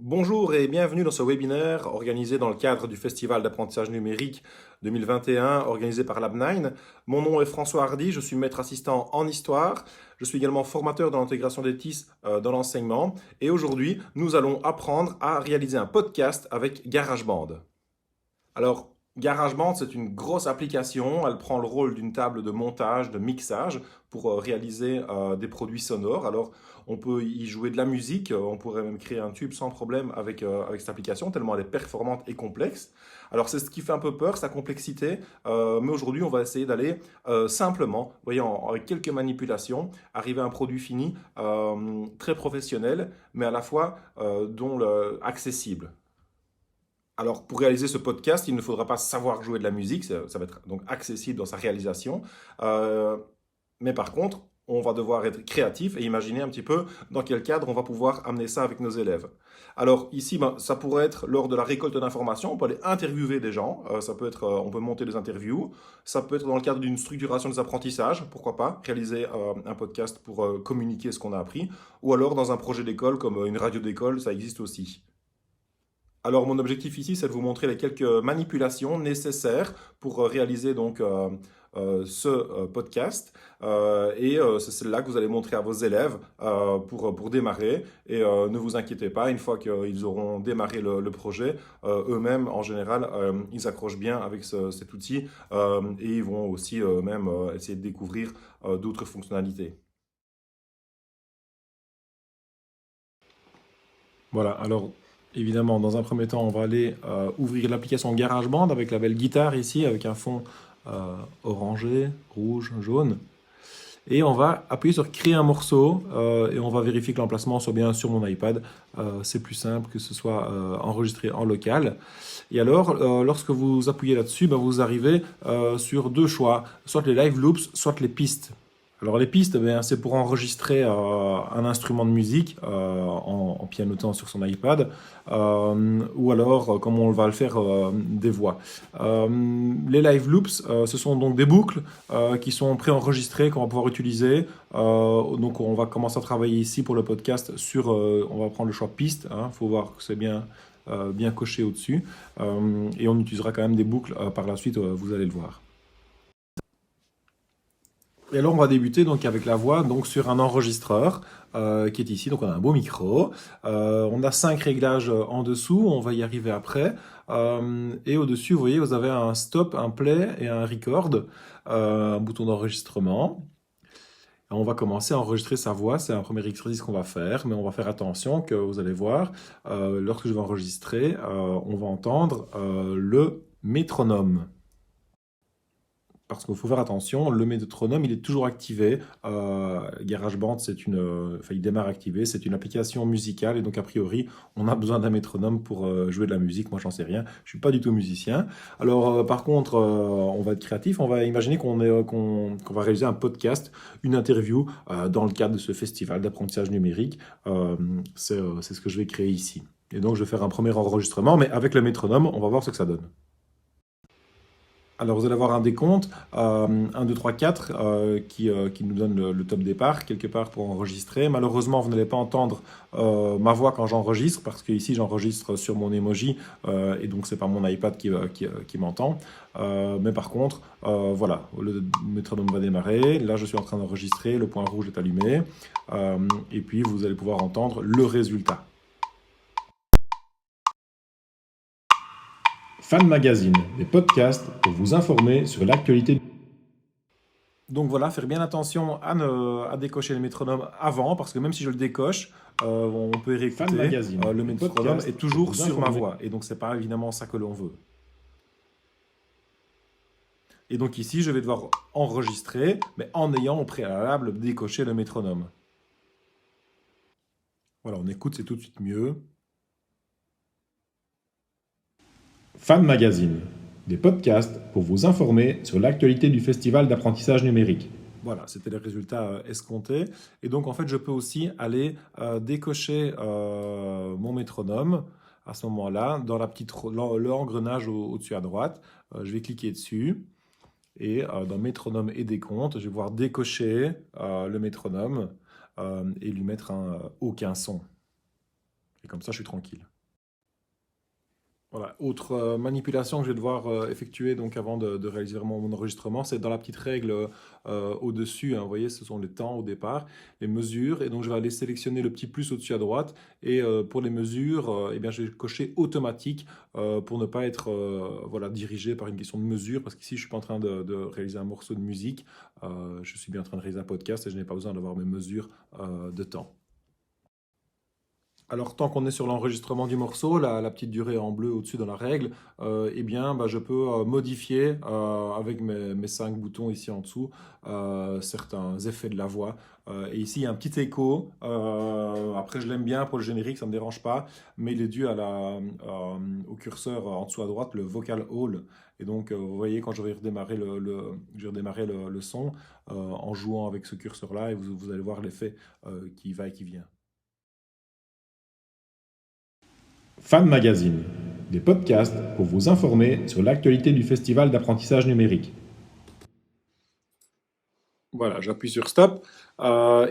Bonjour et bienvenue dans ce webinaire organisé dans le cadre du Festival d'apprentissage numérique 2021 organisé par Lab9. Mon nom est François Hardy, je suis maître assistant en histoire. Je suis également formateur dans l'intégration des TIS dans l'enseignement. Et aujourd'hui, nous allons apprendre à réaliser un podcast avec GarageBand. Alors, GarageBand, c'est une grosse application. Elle prend le rôle d'une table de montage, de mixage pour réaliser des produits sonores. Alors, on peut y jouer de la musique. On pourrait même créer un tube sans problème avec cette application, tellement elle est performante et complexe. Alors, c'est ce qui fait un peu peur, sa complexité. Mais aujourd'hui, on va essayer d'aller simplement, voyons, avec quelques manipulations, arriver à un produit fini très professionnel, mais à la fois accessible. Alors, pour réaliser ce podcast, il ne faudra pas savoir jouer de la musique, ça va être donc accessible dans sa réalisation. Euh, mais par contre, on va devoir être créatif et imaginer un petit peu dans quel cadre on va pouvoir amener ça avec nos élèves. Alors ici, ça pourrait être lors de la récolte d'informations, on peut aller interviewer des gens, on peut monter des interviews, ça peut être dans le cadre d'une structuration des apprentissages, pourquoi pas, réaliser un podcast pour communiquer ce qu'on a appris, ou alors dans un projet d'école comme une radio d'école, ça existe aussi. Alors, mon objectif ici, c'est de vous montrer les quelques manipulations nécessaires pour réaliser ce podcast. C'est celle-là que vous allez montrer à vos élèves pour démarrer. Et ne vous inquiétez pas, une fois qu'ils auront démarré le projet, eux-mêmes, en général, ils accrochent bien avec cet outil et ils vont aussi eux-mêmes essayer de découvrir d'autres fonctionnalités. Voilà, alors évidemment, dans un premier temps, on va aller ouvrir l'application GarageBand avec la belle guitare ici, avec un fond orangé, rouge, jaune. Et on va appuyer sur créer un morceau et on va vérifier que l'emplacement soit bien sur mon iPad. C'est plus simple que ce soit enregistré en local. Et alors, lorsque vous appuyez là-dessus, vous arrivez sur deux choix, soit les live loops, soit les pistes. Alors les pistes, c'est pour enregistrer un instrument de musique en pianotant sur son iPad, ou alors, comme on va le faire, des voix. Les live loops, ce sont donc des boucles qui sont préenregistrées qu'on va pouvoir utiliser. Donc on va commencer à travailler ici pour le podcast sur, on va prendre le choix piste, il faut voir que c'est bien coché au-dessus, et on utilisera quand même des boucles par la suite, vous allez le voir. Et alors on va débuter donc avec la voix donc sur un enregistreur qui est ici. Donc on a un beau micro. On a 5 réglages en dessous. On va y arriver après. Et au-dessus, vous voyez, vous avez un stop, un play et un record, un bouton d'enregistrement. On va commencer à enregistrer sa voix. C'est un premier exercice qu'on va faire, mais on va faire attention que vous allez voir, lorsque je vais enregistrer, on va entendre le métronome. Parce qu'il faut faire attention, le métronome, il est toujours activé. GarageBand, il démarre activé. C'est une application musicale et donc a priori, on a besoin d'un métronome pour jouer de la musique. Moi, j'en sais rien. Je suis pas du tout musicien. Alors, par contre, on va être créatif. On va imaginer qu'on va réaliser un podcast, une interview dans le cadre de ce festival d'apprentissage numérique. C'est ce que je vais créer ici. Et donc, je vais faire un premier enregistrement, mais avec le métronome, on va voir ce que ça donne. Alors vous allez avoir un décompte, 1, 2, 3, 4, qui nous donne le top départ, quelque part pour enregistrer. Malheureusement, vous n'allez pas entendre ma voix quand j'enregistre, parce que ici j'enregistre sur mon emoji, et donc c'est pas mon iPad qui m'entend. Mais par contre, voilà, le métronome va démarrer. Là, je suis en train d'enregistrer, le point rouge est allumé, et puis vous allez pouvoir entendre le résultat. Fan Magazine, des podcasts pour vous informer sur l'actualité. Donc voilà, faire bien attention à décocher le métronome avant, parce que même si je le décoche, on peut y réécouter. Fan Magazine, le métronome est toujours sur ma informer. voix, et donc c'est pas évidemment ça que l'on veut. Et donc ici, je vais devoir enregistrer, mais en ayant au préalable décoché le métronome. Voilà, on écoute, c'est tout de suite mieux. Fan Magazine, des podcasts pour vous informer sur l'actualité du Festival d'apprentissage numérique. Voilà, c'était les résultats escomptés. Et donc, en fait, je peux aussi aller décocher mon métronome à ce moment-là, dans l'engrenage au-dessus à droite. Je vais cliquer dessus. Et dans métronome et décompte, je vais pouvoir décocher le métronome et lui mettre un aucun son. Et comme ça, je suis tranquille. Voilà. Autre manipulation que je vais devoir effectuer donc avant de réaliser vraiment mon enregistrement, c'est dans la petite règle au-dessus, hein, vous voyez, ce sont les temps au départ, les mesures, et donc je vais aller sélectionner le petit plus au-dessus à droite, et pour les mesures, eh bien, je vais cocher automatique pour ne pas être voilà, dirigé par une question de mesure, parce qu'ici je suis pas en train de réaliser un morceau de musique, je suis bien en train de réaliser un podcast et je n'ai pas besoin d'avoir mes mesures de temps. Alors, tant qu'on est sur l'enregistrement du morceau, la petite durée en bleu au-dessus dans la règle, eh bien, bah, je peux modifier avec mes 5 boutons ici en dessous certains effets de la voix. Et ici, il y a un petit écho. Après, je l'aime bien pour le générique, ça ne me dérange pas, mais il est dû au curseur en dessous à droite, le vocal hall. Et donc, vous voyez, quand je vais redémarrer je vais redémarrer le son en jouant avec ce curseur-là, et vous allez voir l'effet qui va et qui vient. Fan Magazine, des podcasts pour vous informer sur l'actualité du Festival d'apprentissage numérique. Voilà, j'appuie sur stop. Et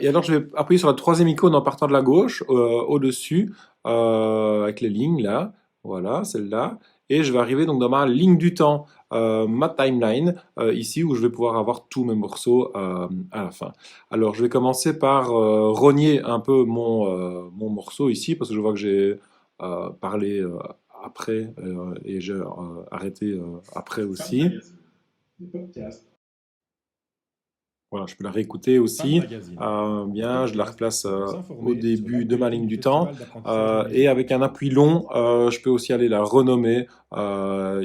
alors, je vais appuyer sur la troisième icône en partant de la gauche, au-dessus, avec les lignes là. Voilà, celle-là. Et je vais arriver donc dans ma ligne du temps, ma timeline, ici où je vais pouvoir avoir tous mes morceaux à la fin. Alors, je vais commencer par rogner un peu mon morceau ici, parce que je vois que j'ai parlé après et j'ai arrêté après Fan aussi. Magazine, des podcasts. Voilà, je peux la réécouter Fan aussi. Magazine, des Bien, je la podcasts replace pour vous au informer sur début de ma l'actualité ligne du du temps. Festival d'apprentissage Et numérique. avec un appui long, je peux aussi aller la renommer.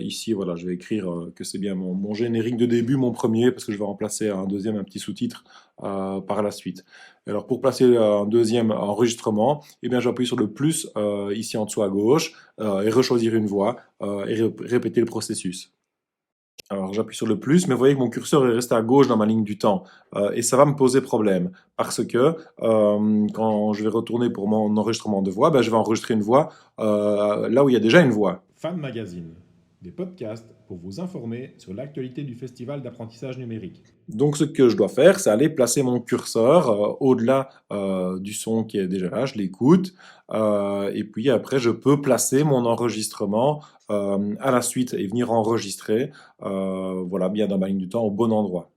Ici, voilà, je vais écrire que c'est bien mon générique de début, mon premier, parce que je vais remplacer un deuxième, un petit sous-titre par la suite. Alors, pour placer un deuxième enregistrement, eh bien, j'appuie sur le plus ici en dessous à gauche et rechoisir une voix et répéter le processus. Alors j'appuie sur le plus, mais vous voyez que mon curseur est resté à gauche dans ma ligne du temps. Et ça va me poser problème. Parce que quand je vais retourner pour mon enregistrement de voix, ben, je vais enregistrer une voix là où il y a déjà une voix. Fan Magazine, des podcasts pour vous informer sur l'actualité du Festival d'apprentissage numérique. Donc ce que je dois faire, c'est aller placer mon curseur au-delà du son qui est déjà là, je l'écoute, et puis après je peux placer mon enregistrement à la suite et venir enregistrer, voilà, bien dans ma ligne du temps au bon endroit.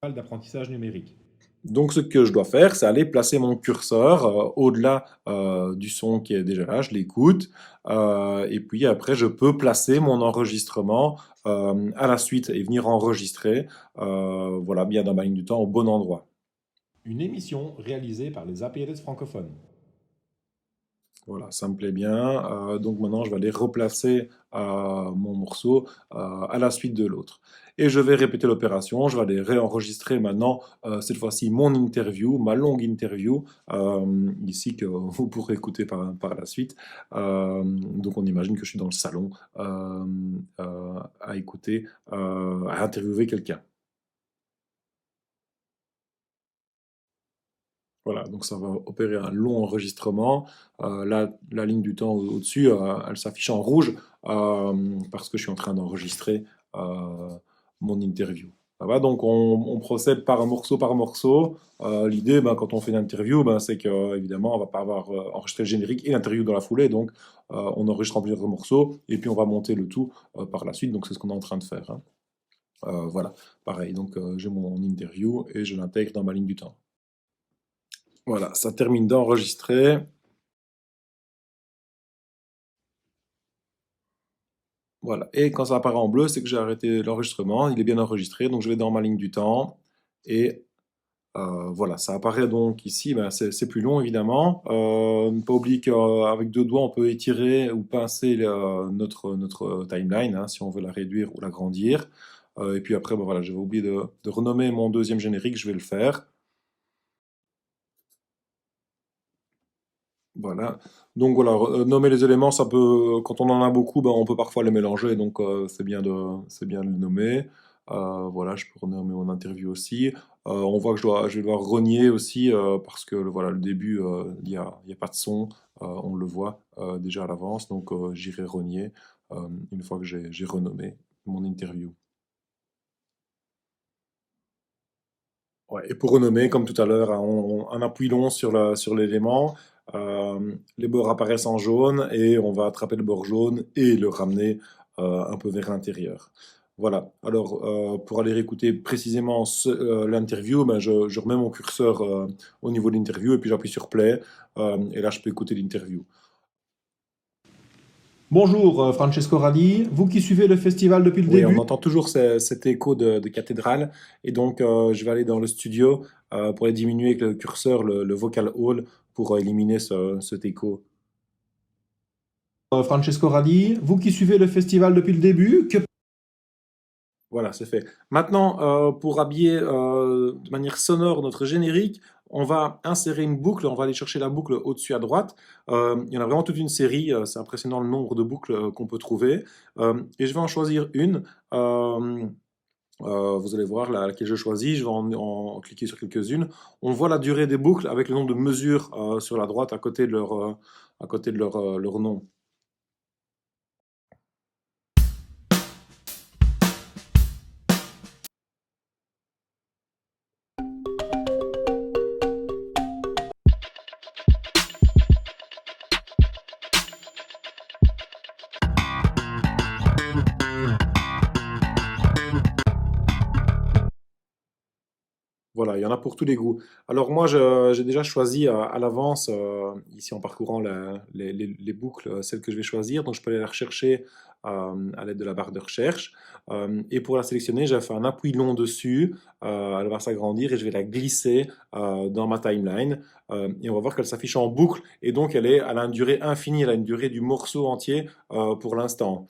Festival d'apprentissage numérique. Donc ce que je dois faire, c'est aller placer mon curseur au-delà du son qui est déjà là, je l'écoute, et puis après je peux placer mon enregistrement à la suite et venir enregistrer, voilà, bien dans ma ligne du temps au bon endroit. Une émission réalisée par les APLS francophones. Voilà, ça me plaît bien. Donc maintenant, je vais aller replacer mon morceau à la suite de l'autre. Et je vais répéter l'opération. Je vais aller réenregistrer maintenant, cette fois-ci, mon interview, ma longue interview, ici que vous pourrez écouter par la suite. Donc on imagine que je suis dans le salon à écouter, à interviewer quelqu'un. Voilà, donc ça va opérer un long enregistrement. Là, la ligne du temps au-dessus, elle s'affiche en rouge parce que je suis en train d'enregistrer mon interview. Ça va, donc on procède par morceau par morceau. L'idée, ben, quand on fait une interview, ben, c'est qu'évidemment, on va pas avoir enregistré le générique et l'interview dans la foulée. Donc, on enregistre en plusieurs morceaux et puis on va monter le tout par la suite. Donc, c'est ce qu'on est en train de faire, hein. Voilà, pareil. Donc, j'ai mon interview et je l'intègre dans ma ligne du temps. Voilà, ça termine d'enregistrer. Voilà, et quand ça apparaît en bleu, c'est que j'ai arrêté l'enregistrement, il est bien enregistré, donc je vais dans ma ligne du temps, et voilà, ça apparaît donc ici, ben, c'est plus long évidemment. Ne pas oublier qu'avec deux doigts, on peut étirer ou pincer notre timeline, hein, si on veut la réduire ou l'agrandir. Et puis après, ben, voilà, j'avais oublié de renommer mon deuxième générique, je vais le faire. Voilà. Donc voilà, nommer les éléments, ça peut, quand on en a beaucoup, ben, on peut parfois les mélanger, donc c'est bien de les nommer. Voilà, je peux renommer mon interview aussi. On voit que je vais devoir renier aussi, parce que voilà, le début, il y a pas de son, on le voit déjà à l'avance, donc j'irai renier une fois que j'ai renommé mon interview. Ouais, et pour renommer, comme tout à l'heure, hein, un appui long sur l'élément. Les bords apparaissent en jaune et on va attraper le bord jaune et le ramener un peu vers l'intérieur. Voilà. Alors, pour aller écouter précisément l'interview, ben, je remets mon curseur au niveau de l'interview et puis j'appuie sur play et là je peux écouter l'interview. Bonjour Francesco Radi, vous qui suivez le festival depuis le Oui, on début. entend toujours cet écho de cathédrale et donc je vais aller dans le studio pour aller diminuer avec le curseur le vocal hall pour éliminer cet écho. Francesco Radi, vous qui suivez le festival depuis le début, que Voilà, c'est fait. Maintenant, pour habiller de manière sonore notre générique, on va insérer une boucle, on va aller chercher la boucle au-dessus à droite. Il y en a vraiment toute une série, c'est impressionnant le nombre de boucles qu'on peut trouver. Et je vais en choisir une. Vous allez voir laquelle je choisis, je vais en cliquer sur quelques-unes. On voit la durée des boucles avec le nombre de mesures sur la droite à côté de leur nom. Voilà, il y en a pour tous les goûts. Alors moi, j'ai déjà choisi à l'avance, ici en parcourant les boucles, celles que je vais choisir. Donc je peux aller la rechercher à l'aide de la barre de recherche. Et pour la sélectionner, j'ai fait un appui long dessus. Elle va s'agrandir et je vais la glisser dans ma timeline. Et on va voir qu'elle s'affiche en boucle. Et donc elle a une durée infinie, elle a une durée du morceau entier pour l'instant.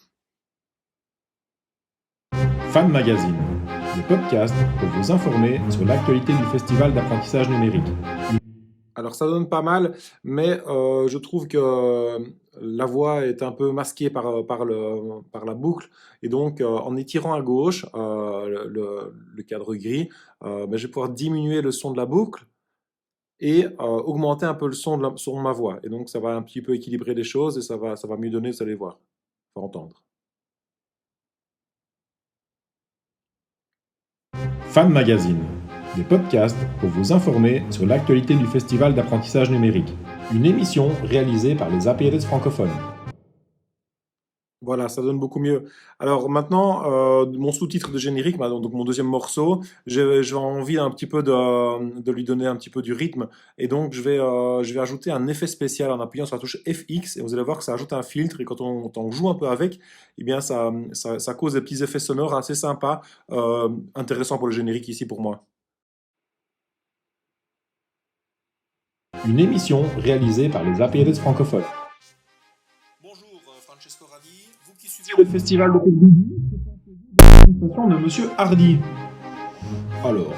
Fan Magazine, le podcast pour vous informer sur l'actualité du festival d'apprentissage numérique. Alors ça donne pas mal, mais je trouve que la voix est un peu masquée par la boucle. Et donc en étirant à gauche le cadre gris, ben, je vais pouvoir diminuer le son de la boucle et augmenter un peu le son de ma voix. Et donc ça va un petit peu équilibrer les choses et ça va mieux donner, vous allez voir, vous allez entendre. Fan Magazine, des podcasts pour vous informer sur l'actualité du festival d'apprentissage numérique. Une émission réalisée par les APLS francophones. Voilà, ça donne beaucoup mieux. Alors maintenant, mon sous-titre de générique, donc mon deuxième morceau, j'ai envie un petit peu de lui donner un petit peu du rythme. Et donc je vais ajouter un effet spécial en appuyant sur la touche FX. Et vous allez voir que ça ajoute un filtre. Et quand on joue un peu avec, eh bien ça cause des petits effets sonores assez sympas, intéressants pour le générique ici pour moi. Une émission réalisée par les APLS francophones. Bonjour Francesco Radi, vous qui suivez Le festival depuis le début, que pensez-vous de la prestation de Monsieur Hardy? Alors,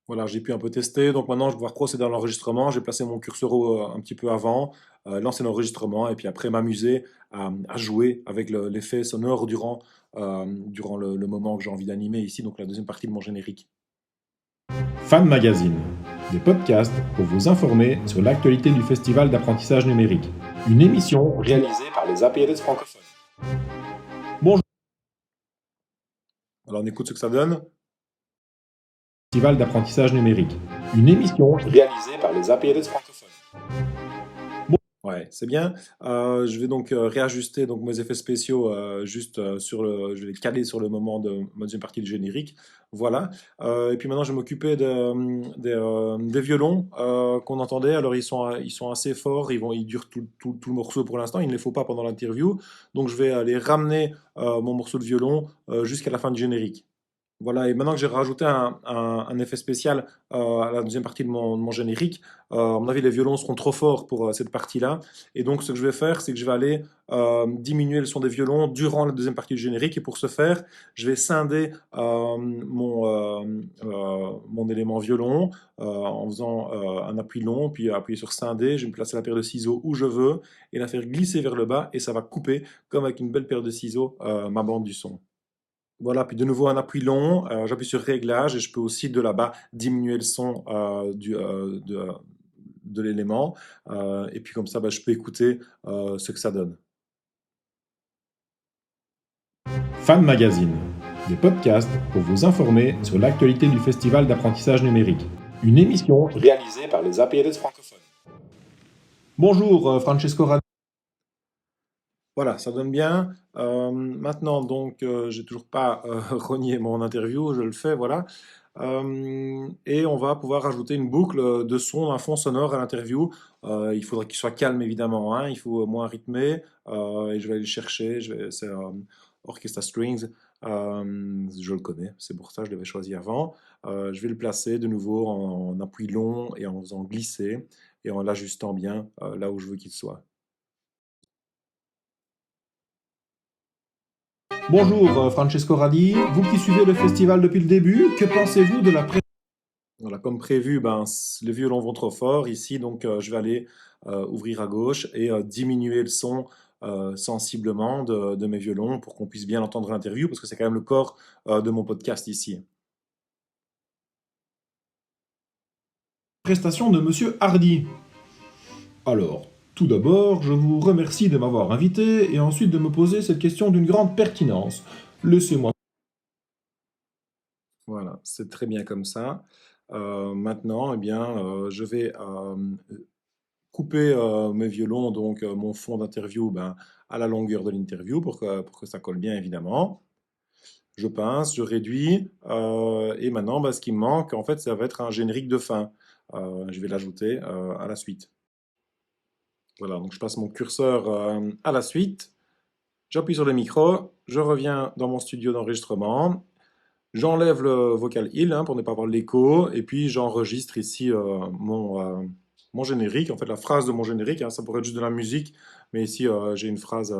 Voilà, j'ai pu un peu tester, donc maintenant je vais pouvoir procéder à l'enregistrement. J'ai placé mon curseur un petit peu avant, lancer l'enregistrement et puis après m'amuser à jouer avec l'effet sonore durant le moment que j'ai envie d'animer ici, donc la deuxième partie de mon générique. Fan Magazine, des podcasts pour vous informer sur l'actualité du festival d'apprentissage numérique. Une émission réalisée par les APLS francophones. Alors on écoute ce que ça donne. Festival d'apprentissage numérique. Une émission réalisée par les APLS francophones. Ouais, c'est bien. Je vais donc réajuster donc mes effets spéciaux juste je vais les caler sur le moment de ma deuxième partie du générique. Voilà. Et puis maintenant, je vais m'occuper des violons qu'on entendait. Alors ils sont assez forts. Ils durent tout le morceau pour l'instant. Il ne les faut pas pendant l'interview. Donc je vais aller ramener mon morceau de violon jusqu'à la fin du générique. Voilà, et maintenant que j'ai rajouté un effet spécial à la deuxième partie de mon générique, à mon avis, les violons seront trop forts pour cette partie-là. Et donc, ce que je vais faire, c'est que je vais aller diminuer le son des violons durant la deuxième partie du générique. Et pour ce faire, je vais scinder mon élément violon en faisant un appui long, puis appuyer sur scinder. Je vais me placer la paire de ciseaux où je veux et la faire glisser vers le bas. Et ça va couper, comme avec une belle paire de ciseaux, ma bande du son. Voilà, puis de nouveau un appui long, j'appuie sur réglage et je peux aussi de là-bas diminuer le son de l'élément. Et puis comme ça, je peux écouter ce que ça donne. Fan Magazine, des podcasts pour vous informer sur l'actualité du festival d'apprentissage numérique. Une émission réalisée par les APLS francophones. Bonjour Francesco Radi. Voilà, ça donne bien. Maintenant, donc, j'ai toujours pas renié mon interview, je le fais, voilà. Et on va pouvoir ajouter une boucle de son, un fond sonore à l'interview. Il faudrait qu'il soit calme, évidemment, hein, il faut moins rythmé. Et je vais aller le chercher. C'est Orchestra Strings. Je le connais, c'est pour ça que je l'avais choisi avant. Je vais le placer de nouveau en appui long et en faisant glisser et en l'ajustant bien là où je veux qu'il soit. Bonjour Francesco Radi, vous qui suivez le festival depuis le début, que pensez-vous de la Voilà, comme prévu, les violons vont trop fort ici, donc je vais aller ouvrir à gauche et diminuer le son sensiblement de mes violons pour qu'on puisse bien entendre l'interview, parce que c'est quand même le corps de mon podcast ici. prestation de Monsieur Hardy? Alors, tout d'abord, je vous remercie de m'avoir invité et ensuite de me poser cette question d'une grande pertinence. Laissez-moi. Voilà, c'est très bien comme ça. Maintenant, eh bien, je vais couper mes violons, donc mon fond d'interview, à la longueur de l'interview pour que ça colle bien, évidemment. Je pince, je réduis, et maintenant, ce qui me manque, en fait, ça va être un générique de fin. Je vais l'ajouter à la suite. Voilà, donc je passe mon curseur à la suite, j'appuie sur le micro, je reviens dans mon studio d'enregistrement, j'enlève le vocal hill pour ne pas avoir l'écho, et puis j'enregistre ici mon générique, en fait la phrase de mon générique, ça pourrait être juste de la musique, mais ici j'ai une phrase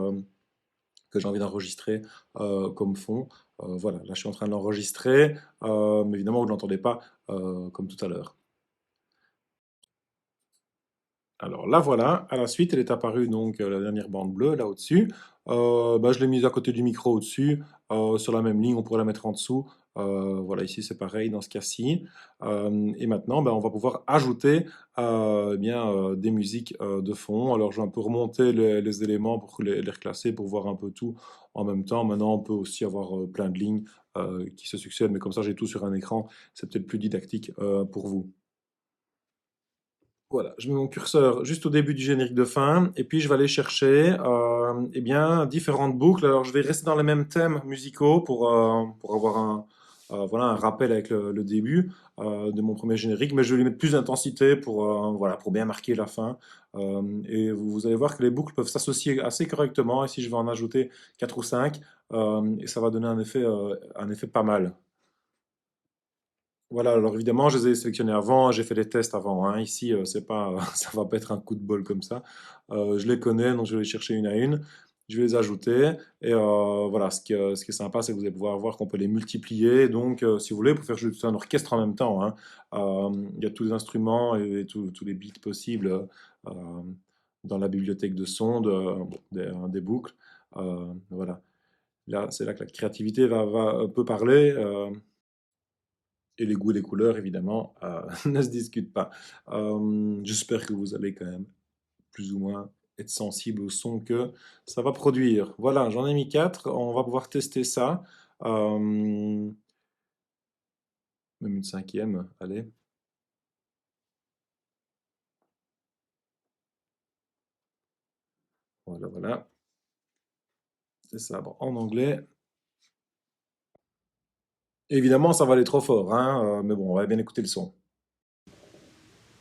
que j'ai envie d'enregistrer comme fond. Voilà, là je suis en train de l'enregistrer, mais évidemment vous ne l'entendez pas comme tout à l'heure. Alors là voilà, à la suite elle est apparue donc la dernière bande bleue là au-dessus. Je l'ai mise à côté du micro au-dessus, sur la même ligne on pourrait la mettre en dessous. Voilà, ici c'est pareil dans ce cas-ci. Et maintenant on va pouvoir ajouter des musiques de fond. Alors je vais un peu remonter les éléments pour les reclasser, pour voir un peu tout en même temps. Maintenant on peut aussi avoir plein de lignes qui se succèdent, mais comme ça j'ai tout sur un écran, c'est peut-être plus didactique pour vous. Voilà, je mets mon curseur juste au début du générique de fin, et puis je vais aller chercher différentes boucles. Alors je vais rester dans les mêmes thèmes musicaux pour avoir voilà, un rappel avec le début de mon premier générique, mais je vais lui mettre plus d'intensité voilà, pour bien marquer la fin. Et vous allez voir que les boucles peuvent s'associer assez correctement. Ici, je vais en ajouter 4 ou 5, et ça va donner un effet pas mal. Voilà, alors évidemment, je les ai sélectionnés avant, j'ai fait des tests avant, hein. Ici, c'est pas, ça va pas être un coup de bol comme ça. Je les connais, donc je vais les chercher une à une. Je vais les ajouter. Et voilà, ce qui est sympa, c'est que vous allez pouvoir voir qu'on peut les multiplier. Donc, si vous voulez, pour faire juste un orchestre en même temps, hein. Il y a tous les instruments et tous les bits possibles euh, dans la bibliothèque de sons, des boucles. Voilà. Là, c'est là que la créativité peut parler. Et les goûts et les couleurs, évidemment, ne se discutent pas. J'espère que vous allez quand même plus ou moins être sensible au son que ça va produire. Voilà, j'en ai mis 4. On va pouvoir tester ça. Même une cinquième, allez. Voilà, voilà. C'est ça, bon, en anglais. Évidemment, ça va aller trop fort, hein, mais bon, on va bien écouter le son.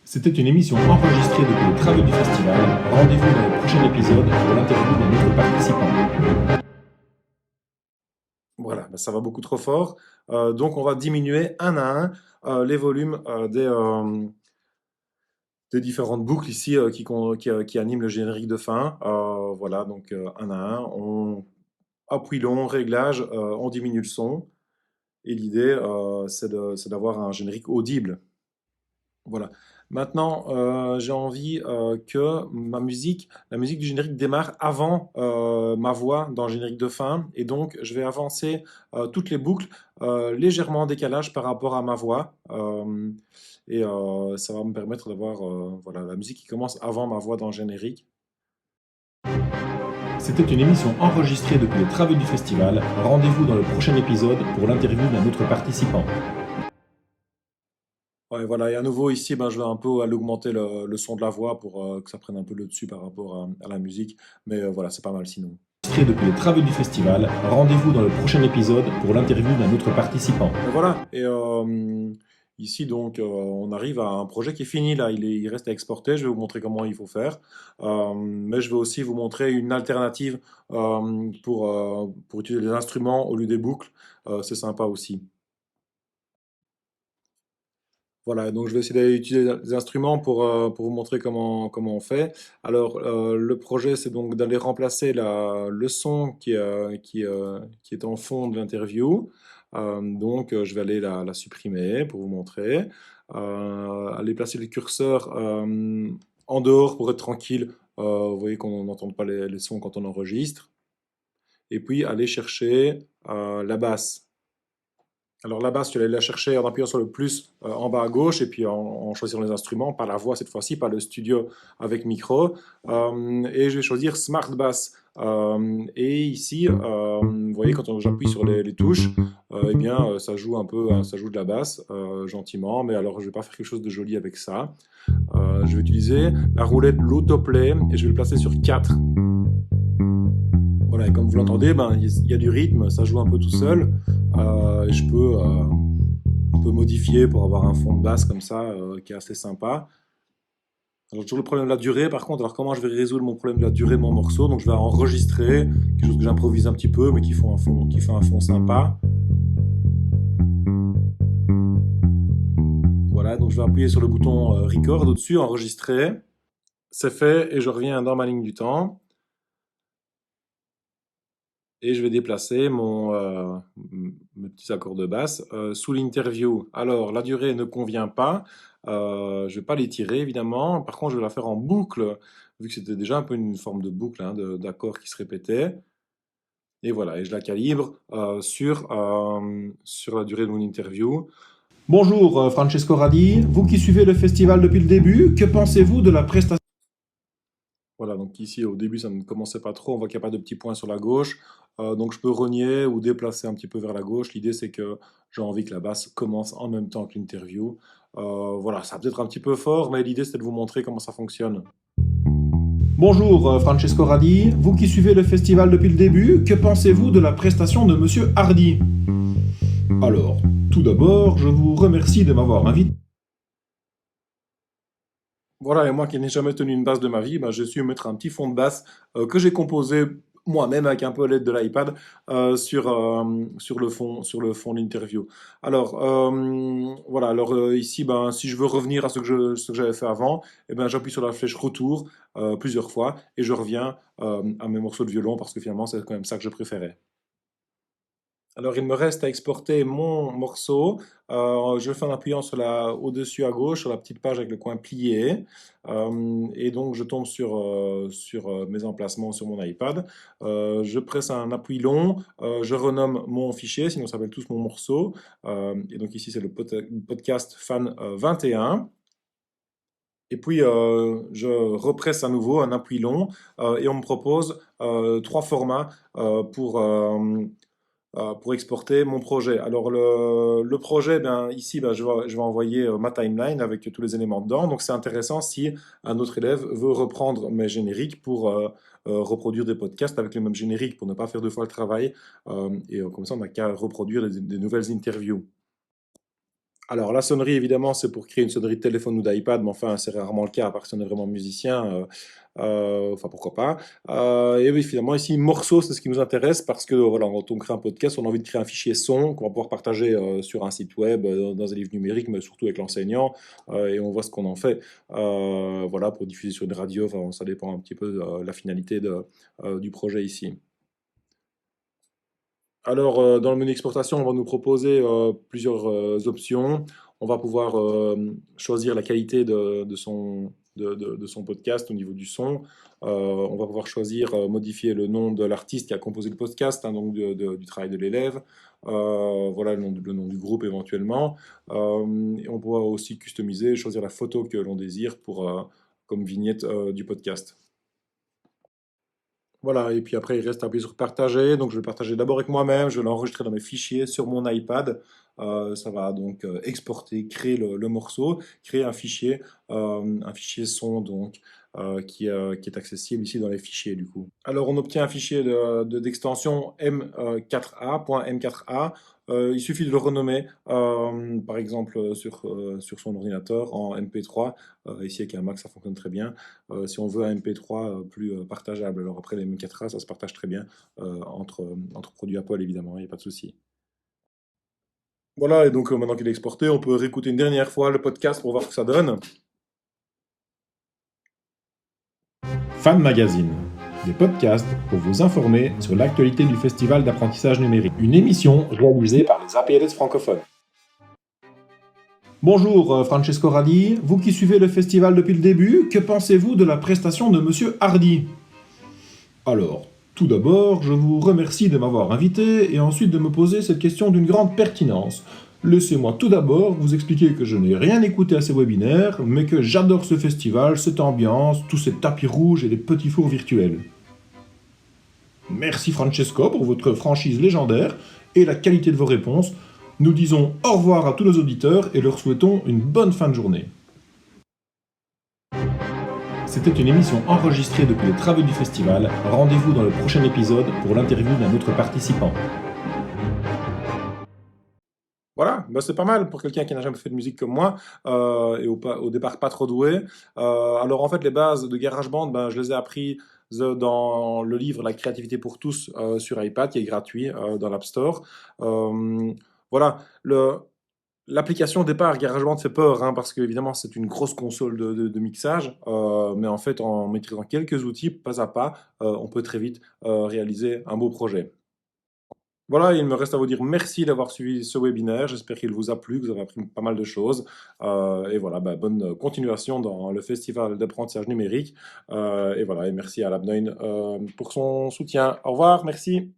C'était une émission enregistrée depuis les travaux du festival. Rendez-vous dans le prochain épisode pour l'interview d'un autre participant. Voilà, ça va beaucoup trop fort. Donc, on va diminuer un à un les volumes des différentes boucles ici qui animent le générique de fin. Voilà, donc un à un, on appuie long, réglage, on diminue le son. Et l'idée, c'est d'avoir un générique audible. Voilà. Maintenant, j'ai envie que la musique du générique démarre avant ma voix dans le générique de fin. Et donc, je vais avancer toutes les boucles légèrement en décalage par rapport à ma voix. Et ça va me permettre d'avoir voilà, la musique qui commence avant ma voix dans le générique. C'était une émission enregistrée depuis les travaux du festival. Rendez-vous dans le prochain épisode pour l'interview d'un autre participant. Ouais, voilà, et à nouveau ici, ben, je vais un peu aller augmenter le son de la voix pour que ça prenne un peu le dessus par rapport à la musique. Mais voilà, c'est pas mal sinon. Enregistré depuis les travaux du festival, rendez-vous dans le prochain épisode pour l'interview d'un autre participant. Et voilà, et ici donc on arrive à un projet qui est fini là, il reste à exporter, je vais vous montrer comment il faut faire. Mais je vais aussi vous montrer une alternative pour utiliser les instruments au lieu des boucles. C'est sympa aussi. Voilà, donc je vais essayer d'utiliser des instruments pour vous montrer comment on fait. Alors, le projet, c'est donc d'aller remplacer le son qui est en fond de l'interview. Donc, je vais aller la supprimer pour vous montrer. Aller placer le curseur en dehors pour être tranquille. Vous voyez qu'on n'entende pas les sons quand on enregistre. Et puis, aller chercher la basse. Alors la basse, tu vas aller la chercher en appuyant sur le plus en bas à gauche et puis en choisissant les instruments, pas la voix cette fois-ci, pas le studio avec micro. Et je vais choisir Smart Bass. Et ici, vous voyez, quand j'appuie sur les touches, eh bien, ça joue un peu, ça joue de la basse gentiment. Mais alors, je vais pas faire quelque chose de joli avec ça. Je vais utiliser la roulette l'autoplay et je vais le placer sur 4. Voilà, et comme vous l'entendez, ben, il y a du rythme, ça joue un peu tout seul. Je peux un peu modifier pour avoir un fond de basse comme ça qui est assez sympa. Alors, toujours le problème de la durée, par contre, alors comment je vais résoudre mon problème de la durée de mon morceau? Donc je vais enregistrer quelque chose que j'improvise un petit peu, mais qui fait un fond sympa. Voilà, donc je vais appuyer sur le bouton Record au-dessus, enregistrer. C'est fait, et je reviens dans ma ligne du temps. Et je vais déplacer mes petits accords de basse sous l'interview. Alors, la durée ne convient pas. Je ne vais pas les tirer, évidemment. Par contre, je vais la faire en boucle, vu que c'était déjà un peu une forme de boucle hein, d'accords qui se répétaient. Et voilà, et je la calibre sur la durée de mon interview. Bonjour Francesco Radi, vous qui suivez le festival depuis le début, que pensez-vous de la prestation? Voilà, donc ici au début ça ne commençait pas trop, on voit qu'il n'y a pas de petits points sur la gauche, donc je peux rogner ou déplacer un petit peu vers la gauche. L'idée c'est que j'ai envie que la basse commence en même temps que l'interview. Voilà, ça peut être un petit peu fort, mais l'idée c'est de vous montrer comment ça fonctionne. Bonjour Francesco Radi, vous qui suivez le festival depuis le début, que pensez-vous de la prestation de Monsieur Hardy? Alors, tout d'abord, je vous remercie de m'avoir invité. Voilà, et moi qui n'ai jamais tenu une basse de ma vie, ben, j'ai su mettre un petit fond de basse que j'ai composé moi-même avec un peu l'aide de l'iPad sur le fond de l'interview. Alors, voilà, alors ici, ben, si je veux revenir à ce que j'avais fait avant, eh ben, j'appuie sur la flèche retour plusieurs fois et je reviens à mes morceaux de violon parce que finalement, c'est quand même ça que je préférais. Alors, il me reste à exporter mon morceau. Je le fais en appuyant au-dessus à gauche, sur la petite page avec le coin plié. Et donc, je tombe sur mes emplacements sur mon iPad. Je presse un appui long. Je renomme mon fichier, sinon ça s'appelle tous mon morceau. Et donc, ici, c'est le podcast Fan 21. Et puis, je represse à nouveau un appui long et on me propose trois formats pour exporter mon projet. Alors le projet, ben, ici, ben, je vais envoyer ma timeline avec tous les éléments dedans. Donc c'est intéressant si un autre élève veut reprendre mes génériques pour reproduire des podcasts avec les mêmes génériques pour ne pas faire deux fois le travail. Et comme ça, on n'a qu'à reproduire des nouvelles interviews. Alors, la sonnerie, évidemment, c'est pour créer une sonnerie de téléphone ou d'iPad, mais enfin, c'est rarement le cas, à part si on est vraiment musicien. Enfin, pourquoi pas. Et oui, finalement, ici, morceau, c'est ce qui nous intéresse parce que, voilà, quand on crée un podcast, on a envie de créer un fichier son qu'on va pouvoir partager sur un site web, dans un livre numérique, mais surtout avec l'enseignant, et on voit ce qu'on en fait. Voilà, pour diffuser sur une radio, enfin, ça dépend un petit peu de la finalité du projet ici. Alors, dans le menu exportation, on va nous proposer plusieurs options. On va pouvoir choisir la qualité de son podcast au niveau du son. On va pouvoir choisir, modifier le nom de l'artiste qui a composé le podcast, hein, donc du travail de l'élève. Voilà le nom du groupe éventuellement. Et on pourra aussi customiser, choisir la photo que l'on désire comme vignette du podcast. Voilà, et puis après, il reste à appuyer sur partager. Donc, je vais le partager d'abord avec moi-même. Je vais l'enregistrer dans mes fichiers sur mon iPad. Ça va donc exporter, créer le morceau, créer un fichier son donc qui est accessible ici dans les fichiers du coup. Alors on obtient un fichier d'extension M4A.M4A. Il suffit de le renommer, par exemple sur son ordinateur en MP3. Ici avec un Mac ça fonctionne très bien. Si on veut un MP3 plus partageable, alors après les M4A ça se partage très bien entre produits Apple évidemment, il n'y a pas de souci. Voilà, et donc maintenant qu'il est exporté, on peut réécouter une dernière fois le podcast pour voir ce que ça donne. Fan Magazine, des podcasts pour vous informer sur l'actualité du Festival d'apprentissage numérique. Une émission réalisée par les APLS francophones. Bonjour Francesco Radi, vous qui suivez le festival depuis le début, que pensez-vous de la prestation de Monsieur Hardy? Alors, tout d'abord, je vous remercie de m'avoir invité et ensuite de me poser cette question d'une grande pertinence. Laissez-moi tout d'abord vous expliquer que je n'ai rien écouté à ces webinaires, mais que j'adore ce festival, cette ambiance, tous ces tapis rouges et les petits fours virtuels. Merci Francesco pour votre franchise légendaire et la qualité de vos réponses. Nous disons au revoir à tous nos auditeurs et leur souhaitons une bonne fin de journée. C'était une émission enregistrée depuis les travaux du festival. Rendez-vous dans le prochain épisode pour l'interview d'un autre participant. Voilà, bah c'est pas mal pour quelqu'un qui n'a jamais fait de musique comme moi et au départ pas trop doué. Alors en fait les bases de GarageBand, ben, je les ai appris dans le livre La créativité pour tous sur iPad qui est gratuit dans l'App Store. Voilà, l'application au départ GarageBand fait peur hein, parce qu'évidemment c'est une grosse console de mixage, mais en fait en maîtrisant quelques outils pas à pas, on peut très vite réaliser un beau projet. Voilà, il me reste à vous dire merci d'avoir suivi ce webinaire. J'espère qu'il vous a plu, que vous avez appris pas mal de choses. Et voilà, bah, bonne continuation dans le festival d'apprentissage numérique. Et voilà, et merci à Labnoin pour son soutien. Au revoir, merci.